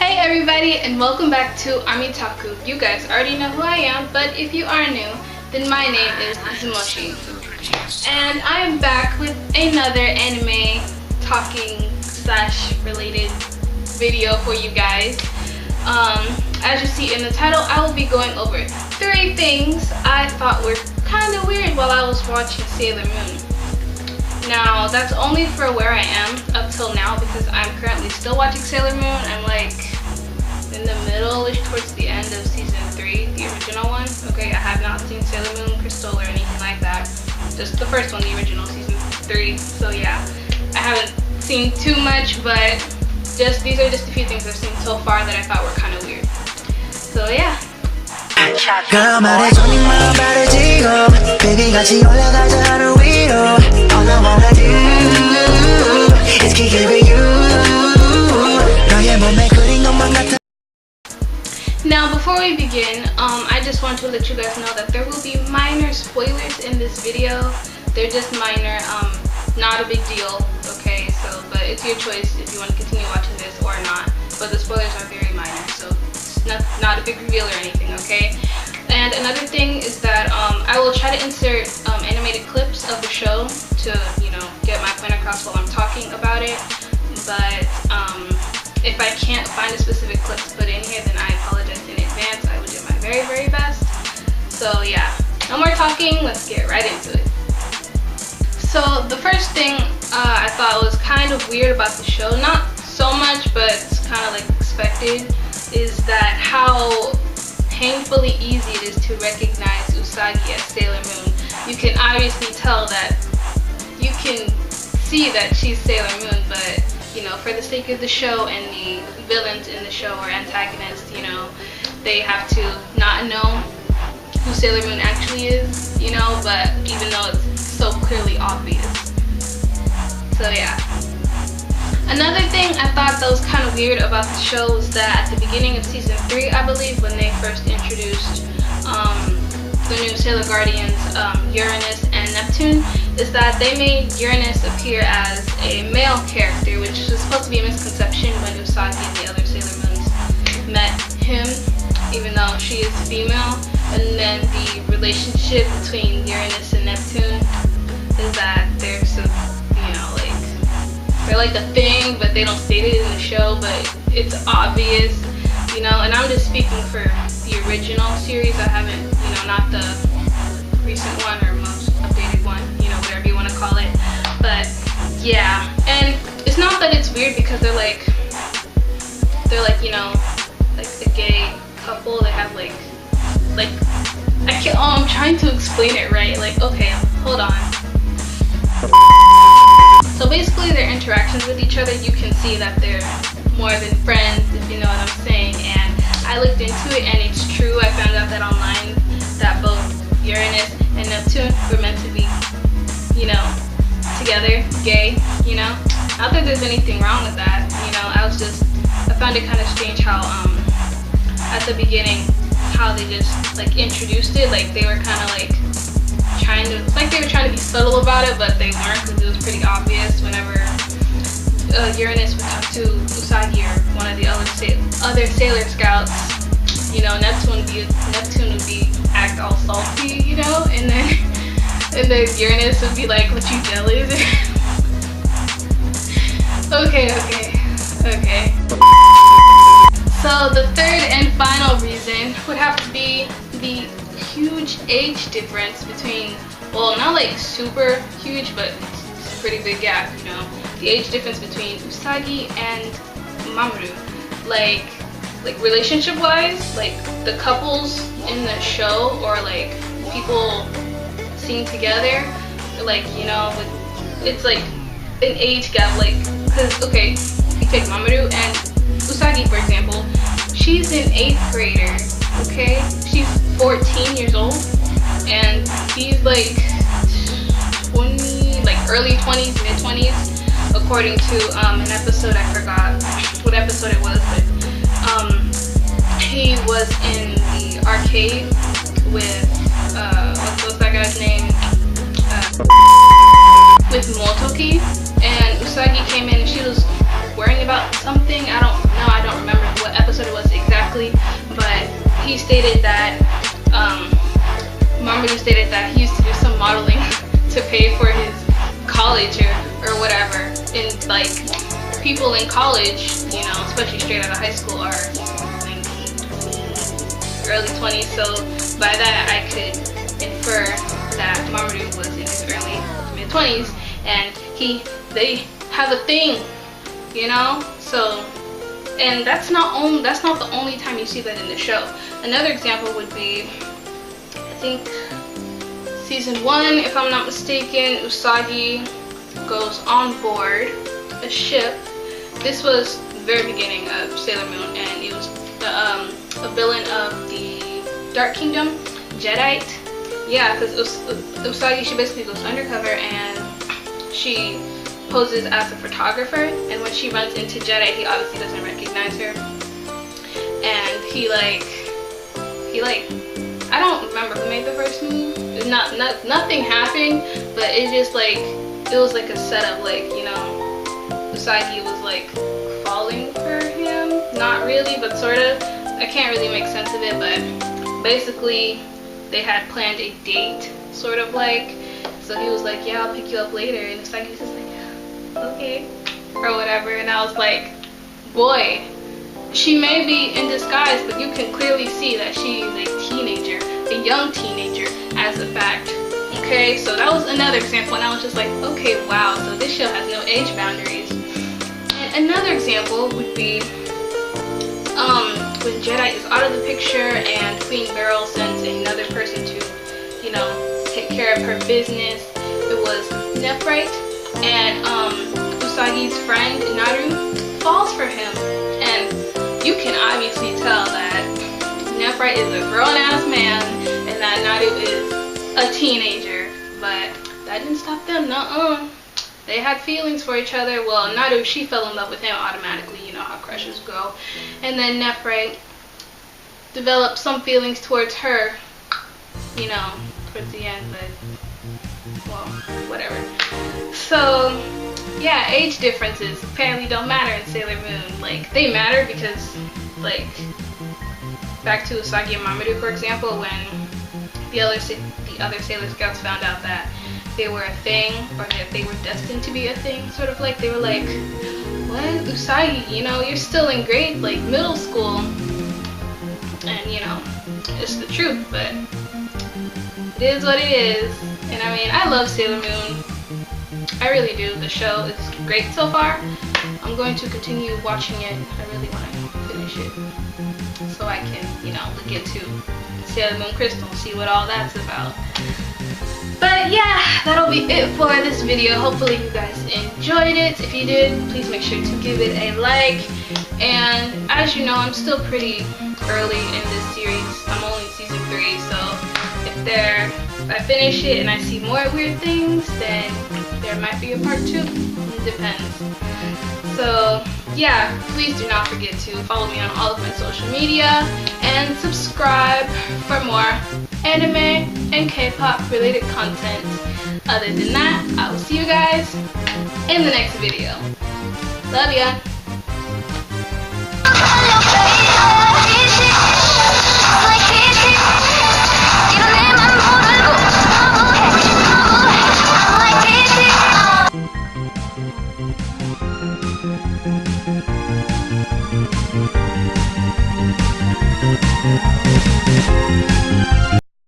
Hey everybody, and welcome back to A.R.M.YTAKU. You guys already know who I am, but if you are new, then my name is Zumoshi. And I am back with another anime talking / related video for you guys. As you see in the title, I will be going over 3 things I thought were kind of weird while I was watching Sailor Moon. Now, that's only for where I am up till now because I'm currently still watching Sailor Moon. I'm like in the middle-ish towards the end of season 3, the original one. Okay, I have not seen Sailor Moon Crystal or anything like that. Just the first one, the original, season 3. So yeah, I haven't seen too much, but these are just a few things I've seen so far that I thought were kind of weird. So yeah. Girl, 말해줘 네 마음 바르지고 Baby 같이 올라가자 하늘 위로 All I wanna do is kick it with you 너의 몸에 그린 것만 같아. Now before we begin, I just want to let you guys know that there will be minor spoilers in this video. They're just minor, not a big deal, okay? So, but it's your choice if you want to continue watching this or not. But the spoilers are very minor, so it's not a big reveal or anything, okay? And another thing is that I will try to insert animated clips of the show to, you know, get my point across while I'm talking about it. But if I can't find a specific clip to put in here, then I apologize in advance. I will do my very, very best. So yeah, no more talking, let's get right into it. So the first thing I thought was kind of weird about the show, not so much, but it's kind of like expected, is that how painfully easy it is to recognize Usagi as Sailor Moon. You can obviously tell that, you can see that she's Sailor Moon, but you know, for the sake of the show and the villains in the show or antagonists, you know, they have to not know who Sailor Moon actually is, you know, but even though it's so clearly obvious. So yeah. Another thing I thought that was kind of weird about the show was that at the beginning of season 3, I believe, when they first introduced the new Sailor Guardians, Uranus and Neptune, is that they made Uranus appear as a male character, which was supposed to be a misconception when Usagi and the other Sailor Moons met him, even though she is female. And then the relationship between Uranus and Neptune is that they're they're like a thing, but they don't state it in the show, but it's obvious, you know. And I'm just speaking for the original series. I haven't, you know, not the recent one or most updated one, you know, whatever you want to call it. But yeah, and it's not that it's weird because they're like, you know, like a gay couple. They have like I can't. Oh, I'm trying to explain it right. Like, okay, hold on. So basically their interactions with each other, you can see that they're more than friends, if you know what I'm saying. And I looked into it and it's true. I found out that online that both Uranus and Neptune were meant to be, you know, together, gay, you know. Not that there's anything wrong with that, you know. I found it kind of strange how at the beginning how they just like introduced it, like they were kind of like they were trying to be subtle about it, but they weren't, because it was pretty obvious whenever Uranus would talk to Usagi or one of the other Sailor Scouts. You know, Neptune would be act all salty, you know, and then Uranus would be like, "What, you jealous?" Okay. So the third and final reason would have to be the huge age difference between, well, not like super huge, but it's a pretty big gap, you know. The age difference between Usagi and Mamoru, like relationship wise, like the couples in the show or like people seen together, like, you know, it's like an age gap, like, because okay, if you take Mamoru and Usagi for example, she's an 8th grader, okay? She's 14 years old and he's like 20, like early 20s, mid 20s, according to an episode. I forgot what episode it was, but he was in the arcade with what's that guy's name, with Motoki, and Usagi came in and she was worrying about something. I don't remember what episode he stated that Mamoru stated that he used to do some modeling to pay for his college or whatever. And like people in college, you know, especially straight out of high school, are like early 20s. So by that I could infer that Mamoru was in his early mid 20s, and they have a thing, you know. So, and that's not the only time you see that in the show. Another example would be, I think season 1, if I'm not mistaken, Usagi goes on board a ship. This was the very beginning of Sailor Moon, and it was a villain of the Dark Kingdom, Jadeite. Yeah, because Usagi, she basically goes undercover and she poses as a photographer, and when she runs into Jadeite, he obviously doesn't recognize her, and he like I don't remember who made the first move. Nothing happened, but it just like it was like a setup, like, you know, Usagi was like falling for him, not really, but sort of. I can't really make sense of it, but basically they had planned a date, sort of like. So he was like, yeah, I'll pick you up later, and Usagi was just like, okay, or whatever. And I was like, boy, she may be in disguise, but you can clearly see that she's a teenager, a young teenager, as a fact. Okay, so that was another example, and I was just like, okay, wow, so this show has no age boundaries. And another example would be when Jadeite is out of the picture and Queen Beryl sends another person to, you know, take care of her business. It was Nephrite, and Usagi's friend Naru falls for him, and you can obviously tell that Nephrite is a grown-ass man and that Naru is a teenager, but that didn't stop them. They had feelings for each other. Well, Naru, she fell in love with him automatically, you know how crushes go, and then Nephrite developed some feelings towards her, you know, towards the end, but well, whatever. So yeah, age differences apparently don't matter in Sailor Moon. Like, they matter because, like, back to Usagi and Mamoru, for example, when the other Sailor Scouts found out that they were a thing, or that they were destined to be a thing, sort of like, they were like, what, Usagi, you know, you're still in grade, like, middle school. And, you know, it's the truth, but it is what it is. And I mean, I love Sailor Moon. I really do. The show is great so far. I'm going to continue watching it. I really want to finish it so I can, you know, get to Sailor Moon Crystal, see what all that's about. But yeah, that'll be it for this video. Hopefully you guys enjoyed it. If you did, please make sure to give it a like. And as you know, I'm still pretty early in this series. I'm only in season 3, so if I finish it and I see more weird things, then there might be a part 2. It depends. So yeah, please do not forget to follow me on all of my social media and subscribe for more anime and K-pop related content. Other than that, I will see you guys in the next video. Love ya! We'll be right back.